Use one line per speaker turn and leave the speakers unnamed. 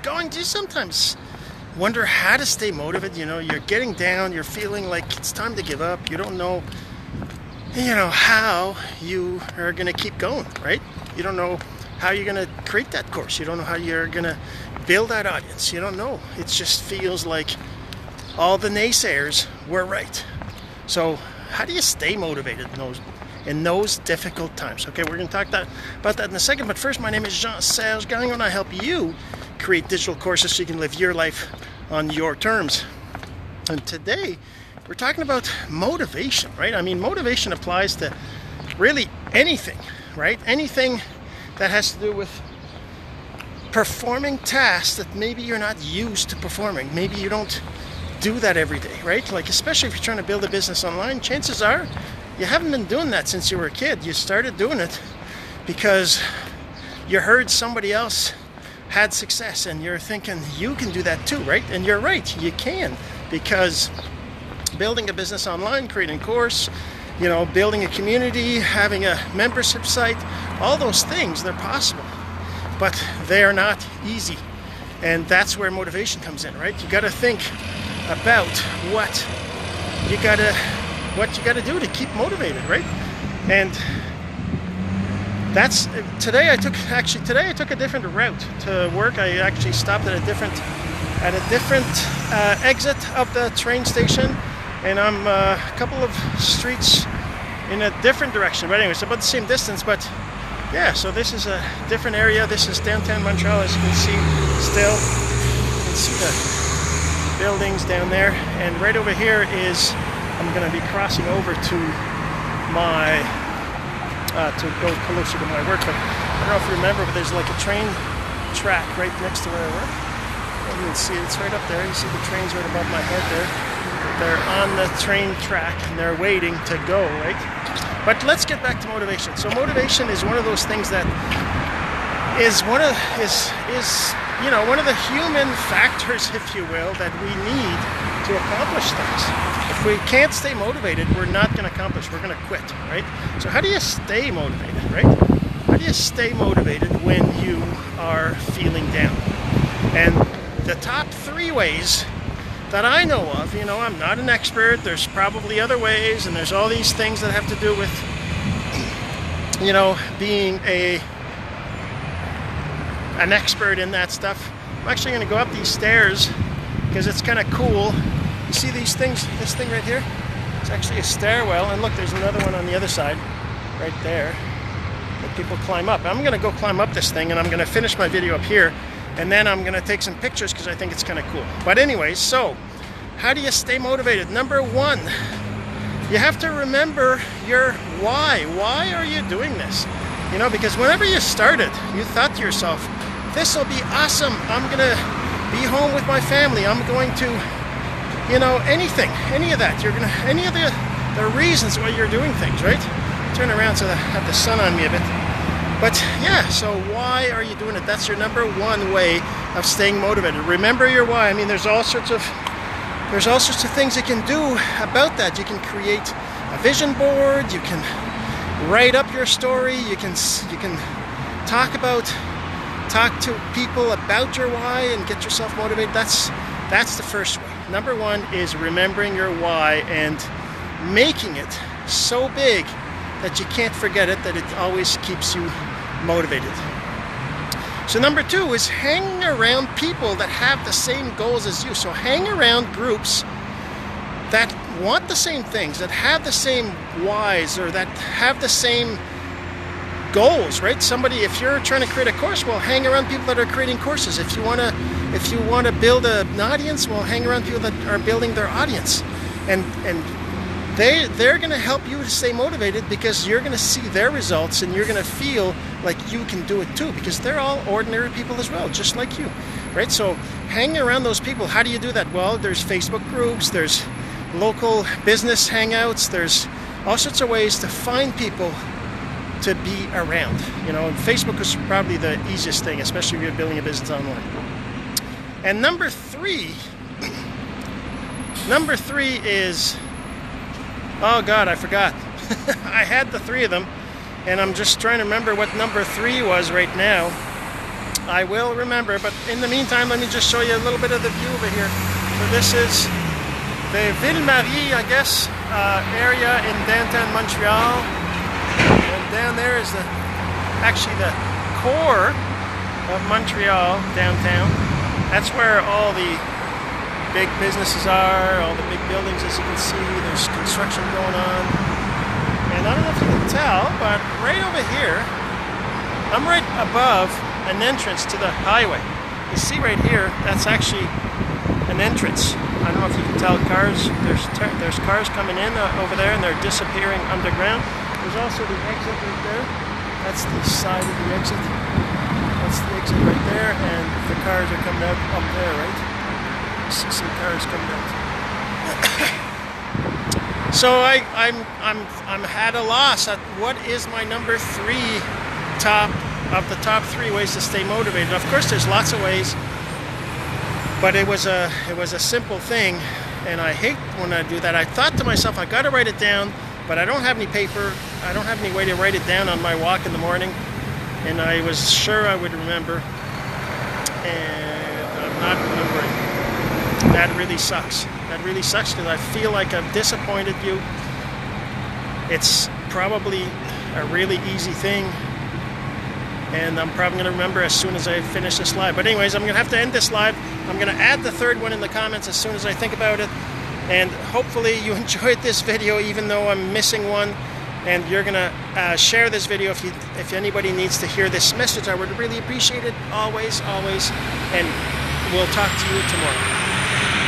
going. Do you sometimes wonder how to stay motivated? You know, you're getting down, you're feeling like it's time to give up. You don't know, how you are going to keep going, right? You don't know how you're going to create that course. You don't know how you're going to build that audience. You don't know. It just feels like all the naysayers were right. So how do you stay motivated in those difficult times? Okay, we're going to talk about that in a second. But first, my name is Jean-Serge Gagnon, and I help you create digital courses so you can live your life on your terms. And today, we're talking about motivation, right? I mean, motivation applies to really anything, right? Anything that has to do with performing tasks that maybe you're not used to performing. Maybe you don't do that every day, right? Like, especially if you're trying to build a business online, chances are you haven't been doing that since you were a kid. You started doing it because you heard somebody else had success and you're thinking you can do that too, right? And you're right, you can, because building a business online, creating a course, building a community, having a membership site, all those things, they're possible, but they are not easy. And that's where motivation comes in, right? You got to think about what you got to do to keep motivated, right? And today I took a different route to work. I actually stopped at a different exit of the train station, and I'm a couple of streets in a different direction. But anyway, it's about the same distance. But yeah, so this is a different area. This is downtown Montreal, as you can see. Still, you can see the buildings down there, and right over here is I'm going to be crossing over to my to go closer to my work. But I don't know if you remember, but there's like a train track right next to where I work. You can see it's right up there. You see the trains right above my head there. They're on the train track and they're waiting to go, right? But let's get back to motivation. So motivation is one of those things that is one of the human factors, if you will, that we need to accomplish things. If we can't stay motivated, we're not going to accomplish. We're going to quit, right? So how do you stay motivated, right? How do you stay motivated when you are feeling down? And the top 3 ways that I know of, I'm not an expert. There's probably other ways, and there's all these things that have to do with, being an expert in that stuff. I'm actually going to go up these stairs because it's kind of cool. You see these things, this thing right here? It's actually a stairwell, and look, there's another one on the other side, right there, that people climb up. I'm going to go climb up this thing, and I'm going to finish my video up here, and then I'm going to take some pictures because I think it's kind of cool. But anyways, so how do you stay motivated? Number 1, you have to remember your why. Why are you doing this? Because whenever you started, you thought to yourself, this will be awesome. I'm going to be home with my family. I'm going to, anything, any of that. Any of the reasons why you're doing things, right? Turn around so I have the sun on me a bit. But yeah, so why are you doing it? That's your number 1 way of staying motivated. Remember your why. I mean, there's all sorts of things you can do about that. You can create a vision board. You can write up your story. You can talk to people about your why and get yourself motivated. That's the first way. Number 1 is remembering your why and making it so big that you can't forget it, that it always keeps you motivated. So number 2 is hanging around people that have the same goals as you. So hang around groups that want the same things, that have the same whys, or that have the same goals, right? If you're trying to create a course, well, hang around people that are creating courses. If you want to build an audience, well, hang around people that are building their audience, and they're going to help you to stay motivated because you're going to see their results and you're going to feel like you can do it too, because they're all ordinary people as well, just like you, right? So hang around those people. How do you do that? Well, there's Facebook groups, there's local business hangouts, there's all sorts of ways to find people to be around. And Facebook is probably the easiest thing, especially if you're building a business online. And number 3 is, oh God, I forgot. I had the 3 of them, and I'm just trying to remember what number 3 was right now. I will remember, but in the meantime, let me just show you a little bit of the view over here. So this is the Ville-Marie, I guess, area in downtown Montreal. And down there is actually the core of Montreal, downtown. That's where all the big businesses are, all the big buildings, as you can see. There's construction going on. And I don't know if you can tell, but right over here, I'm right above an entrance to the highway. You see right here, that's actually an entrance. I don't know if you can tell cars. There's cars coming in over there, and they're disappearing underground. There's also the exit right there. That's the side of the exit. That's the exit right there, and the cars are coming out up there, right? You see some cars coming out. So I'm at a loss at what is my number 3 of the top 3 ways to stay motivated. Of course, there's lots of ways, but it was a simple thing, and I hate when I do that. I thought to myself, I got to write it down, but I don't have any paper. I don't have any way to write it down on my walk in the morning, and I was sure I would remember, and I'm not remembering. That really sucks. That really sucks because I feel like I've disappointed you. It's probably a really easy thing, and I'm probably going to remember as soon as I finish this live. But anyways, I'm going to have to end this live. I'm going to add the 3rd one in the comments as soon as I think about it. And hopefully you enjoyed this video, even though I'm missing one. And you're going to share this video if anybody needs to hear this message. I would really appreciate it. Always, always. And we'll talk to you tomorrow.